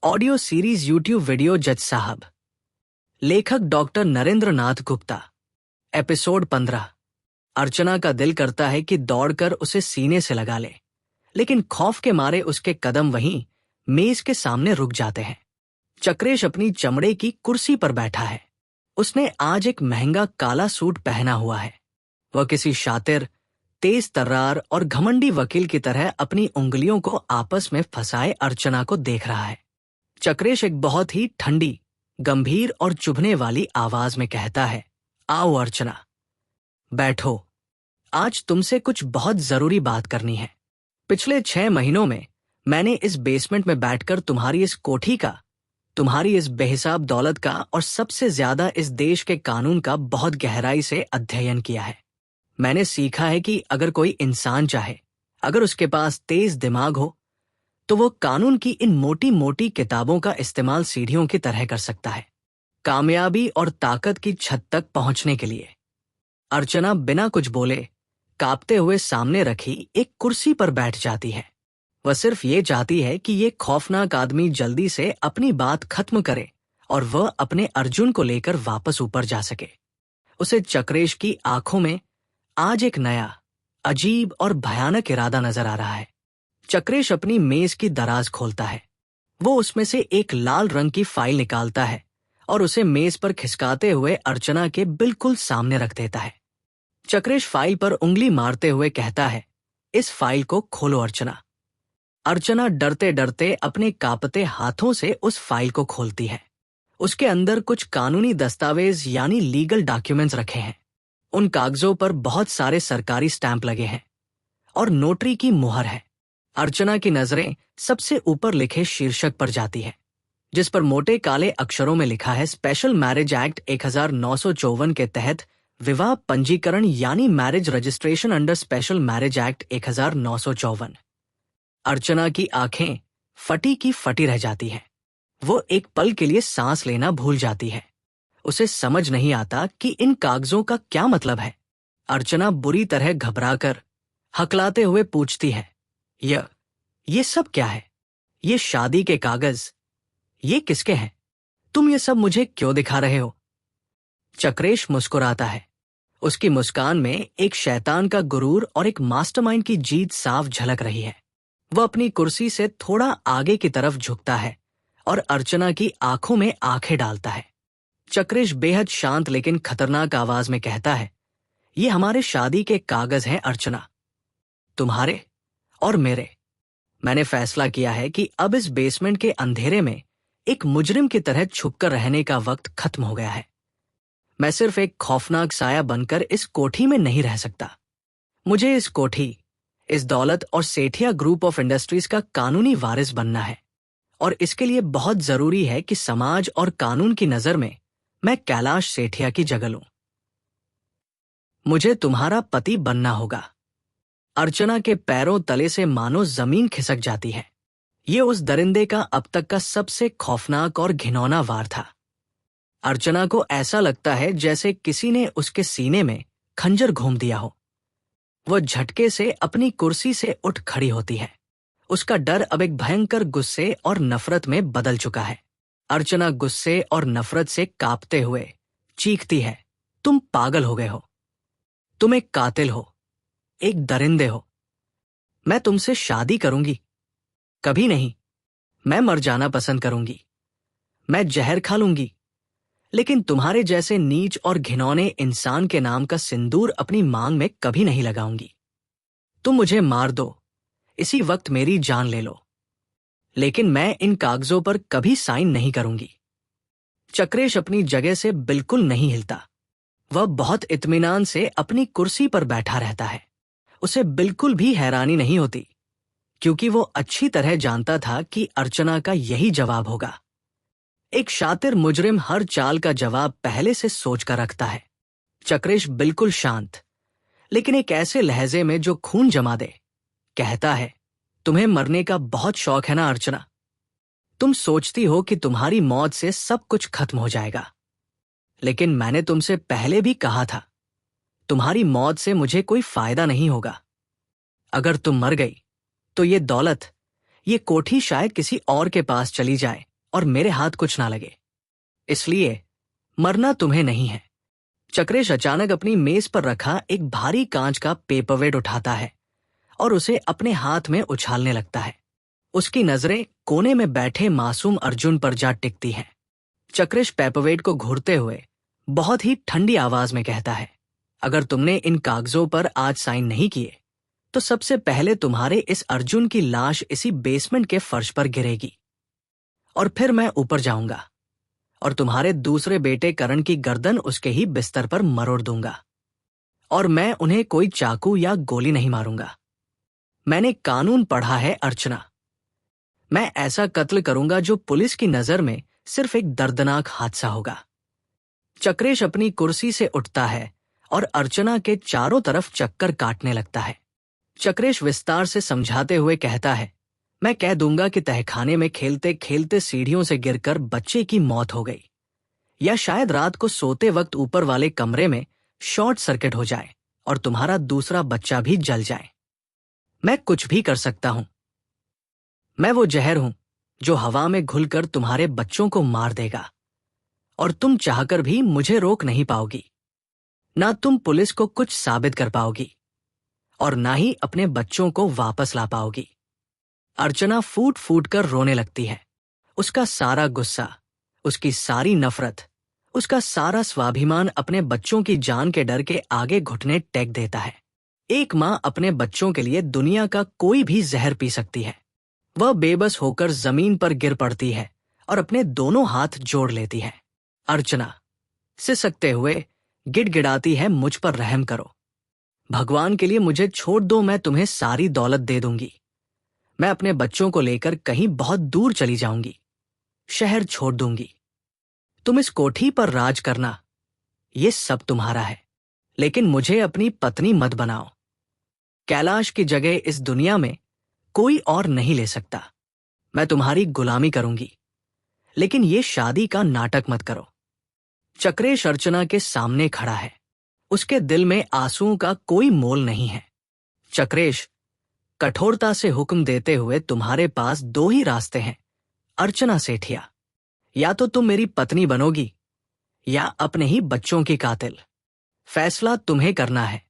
Audio series YouTube video जज साहब। लेखक डॉक्टर नरेंद्र नाथ गुप्ता। एपिसोड 15। अर्चना का दिल करता है कि दौड़कर उसे सीने से लगा ले, लेकिन खौफ के मारे उसके कदम वहीं मेज के सामने रुक जाते हैं। चक्रेश अपनी चमड़े की कुर्सी पर बैठा है। उसने आज एक महंगा काला सूट पहना हुआ है। वह किसी शातिर, तेज तर्रार और घमंडी वकील की तरह अपनी उंगलियों को आपस में फंसाए अर्चना को देख रहा है। चक्रेश एक बहुत ही ठंडी, गंभीर और चुभने वाली आवाज में कहता है, आओ अर्चना, बैठो। आज तुमसे कुछ बहुत जरूरी बात करनी है। पिछले 6 महीनों में मैंने इस बेसमेंट में बैठकर तुम्हारी इस कोठी का, तुम्हारी इस बेहिसाब दौलत का और सबसे ज्यादा इस देश के कानून का बहुत गहराई से अध्ययन किया है। मैंने सीखा है कि अगर कोई इंसान चाहे, अगर उसके पास तेज दिमाग हो, तो वो कानून की इन मोटी मोटी किताबों का इस्तेमाल सीढ़ियों की तरह कर सकता है, कामयाबी और ताकत की छत तक पहुंचने के लिए। अर्चना बिना कुछ बोले कांपते हुए सामने रखी एक कुर्सी पर बैठ जाती है। वह सिर्फ ये चाहती है कि ये खौफनाक आदमी जल्दी से अपनी बात खत्म करे और वह अपने अर्जुन को लेकर वापस ऊपर जा सके। उसे चक्रेश की आंखों में आज एक नया, अजीब और भयानक इरादा नजर आ रहा है। चक्रेश अपनी मेज की दराज खोलता है। वो उसमें से एक लाल रंग की फाइल निकालता है और उसे मेज पर खिसकाते हुए अर्चना के बिल्कुल सामने रख देता है। चक्रेश फाइल पर उंगली मारते हुए कहता है, इस फाइल को खोलो अर्चना। अर्चना डरते डरते अपने कांपते हाथों से उस फाइल को खोलती है। उसके अंदर कुछ कानूनी दस्तावेज यानी लीगल डॉक्यूमेंट्स रखे हैं। उन कागजों पर बहुत सारे सरकारी स्टैंप लगे हैं और नोटरी की मुहर है। अर्चना की नजरें सबसे ऊपर लिखे शीर्षक पर जाती है, जिस पर मोटे काले अक्षरों में लिखा है, स्पेशल मैरिज एक्ट 1954 के तहत विवाह पंजीकरण यानी marriage registration under special marriage act 1954। अर्चना की आंखें फटी की फटी रह जाती हैं। वो एक पल के लिए सांस लेना भूल जाती है। उसे समझ नहीं आता कि इन कागजों का क्या मतलब है। अर्चना बुरी तरह घबराकर हकलाते हुए पूछती है, ये सब क्या है? ये शादी के कागज, ये किसके हैं? तुम ये सब मुझे क्यों दिखा रहे हो? चक्रेश मुस्कुराता है। उसकी मुस्कान में एक शैतान का गुरूर और एक मास्टरमाइंड की जीत साफ झलक रही है। वह अपनी कुर्सी से थोड़ा आगे की तरफ झुकता है और अर्चना की आंखों में आंखें डालता है। चक्रेश बेहद शांत लेकिन खतरनाक आवाज में कहता है, ये हमारे शादी के कागज हैं अर्चना, तुम्हारे और मेरे। मैंने फैसला किया है कि अब इस बेसमेंट के अंधेरे में एक मुजरिम की तरह छुपकर रहने का वक्त खत्म हो गया है। मैं सिर्फ एक खौफनाक साया बनकर इस कोठी में नहीं रह सकता। मुझे इस कोठी, इस दौलत और सेठिया ग्रुप ऑफ इंडस्ट्रीज का कानूनी वारिस बनना है, और इसके लिए बहुत जरूरी है कि समाज और कानून की नजर में मैं कैलाश सेठिया की जगह लूं। मुझे तुम्हारा पति बनना होगा। अर्चना के पैरों तले से मानो जमीन खिसक जाती है। ये उस दरिंदे का अब तक का सबसे खौफनाक और घिनौना वार था। अर्चना को ऐसा लगता है जैसे किसी ने उसके सीने में खंजर घूम दिया हो। वह झटके से अपनी कुर्सी से उठ खड़ी होती है। उसका डर अब एक भयंकर गुस्से और नफरत में बदल चुका है। अर्चना गुस्से और नफरत से कांपते हुए चीखती है, तुम पागल हो गए हो। तुम एक कातिल हो, एक दरिंदे हो। मैं तुमसे शादी करूंगी? कभी नहीं। मैं मर जाना पसंद करूंगी। मैं जहर खा लूंगी, लेकिन तुम्हारे जैसे नीच और घिनौने इंसान के नाम का सिंदूर अपनी मांग में कभी नहीं लगाऊंगी। तुम मुझे मार दो, इसी वक्त मेरी जान ले लो, लेकिन मैं इन कागजों पर कभी साइन नहीं करूंगी। चक्रेश अपनी जगह से बिल्कुल नहीं हिलता। वह बहुत इत्मीनान से अपनी कुर्सी पर बैठा रहता है। उसे बिल्कुल भी हैरानी नहीं होती, क्योंकि वो अच्छी तरह जानता था कि अर्चना का यही जवाब होगा। एक शातिर मुजरिम हर चाल का जवाब पहले से सोच कर रखता है। चक्रेश बिल्कुल शांत, लेकिन एक ऐसे लहजे में जो खून जमा दे, कहता है, तुम्हें मरने का बहुत शौक है ना अर्चना? तुम सोचती हो कि तुम्हारी मौत से सब कुछ खत्म हो जाएगा, लेकिन मैंने तुमसे पहले भी कहा था, तुम्हारी मौत से मुझे कोई फायदा नहीं होगा। अगर तुम मर गई तो ये दौलत, ये कोठी शायद किसी और के पास चली जाए और मेरे हाथ कुछ ना लगे, इसलिए मरना तुम्हें नहीं है। चक्रेश अचानक अपनी मेज पर रखा एक भारी कांच का पेपरवेट उठाता है और उसे अपने हाथ में उछालने लगता है। उसकी नजरें कोने में बैठे मासूम अर्जुन पर जा टिकती हैं। चक्रेश पेपरवेट को घूरते हुए बहुत ही ठंडी आवाज में कहता है, अगर तुमने इन कागजों पर आज साइन नहीं किए तो सबसे पहले तुम्हारे इस अर्जुन की लाश इसी बेसमेंट के फर्श पर गिरेगी, और फिर मैं ऊपर जाऊंगा और तुम्हारे दूसरे बेटे करण की गर्दन उसके ही बिस्तर पर मरोड़ दूंगा। और मैं उन्हें कोई चाकू या गोली नहीं मारूंगा। मैंने कानून पढ़ा है अर्चना। मैं ऐसा कत्ल करूंगा जो पुलिस की नजर में सिर्फ एक दर्दनाक हादसा होगा। चक्रेश अपनी कुर्सी से उठता है और अर्चना के चारों तरफ चक्कर काटने लगता है। चक्रेश विस्तार से समझाते हुए कहता है, मैं कह दूंगा कि तहखाने में खेलते खेलते सीढ़ियों से गिरकर बच्चे की मौत हो गई, या शायद रात को सोते वक्त ऊपर वाले कमरे में शॉर्ट सर्किट हो जाए और तुम्हारा दूसरा बच्चा भी जल जाए। मैं कुछ भी कर सकता हूं। मैं वो जहर हूं जो हवा में घुलकर तुम्हारे बच्चों को मार देगा, और तुम चाहकर भी मुझे रोक नहीं पाओगी। ना तुम पुलिस को कुछ साबित कर पाओगी और ना ही अपने बच्चों को वापस ला पाओगी। अर्चना फूट फूट कर रोने लगती है। उसका सारा गुस्सा, उसकी सारी नफरत, उसका सारा स्वाभिमान अपने बच्चों की जान के डर के आगे घुटने टेक देता है। एक मां अपने बच्चों के लिए दुनिया का कोई भी जहर पी सकती है। वह बेबस होकर जमीन पर गिर पड़ती है और अपने दोनों हाथ जोड़ लेती है। अर्चना सिसकते हुए गिड़गिड़ाती है, मुझ पर रहम करो। भगवान के लिए मुझे छोड़ दो, मैं तुम्हें सारी दौलत दे दूंगी। मैं अपने बच्चों को लेकर कहीं बहुत दूर चली जाऊंगी, शहर छोड़ दूंगी। तुम इस कोठी पर राज करना, ये सब तुम्हारा है, लेकिन मुझे अपनी पत्नी मत बनाओ। कैलाश की जगह इस दुनिया में कोई और नहीं ले सकता। मैं तुम्हारी गुलामी करूंगी, लेकिन ये शादी का नाटक मत करो। चक्रेश अर्चना के सामने खड़ा है। उसके दिल में आंसुओं का कोई मोल नहीं है। चक्रेश कठोरता से हुक्म देते हुए, तुम्हारे पास दो ही रास्ते हैं अर्चना सेठिया, या तो तुम मेरी पत्नी बनोगी या अपने ही बच्चों की कातिल। फैसला तुम्हें करना है।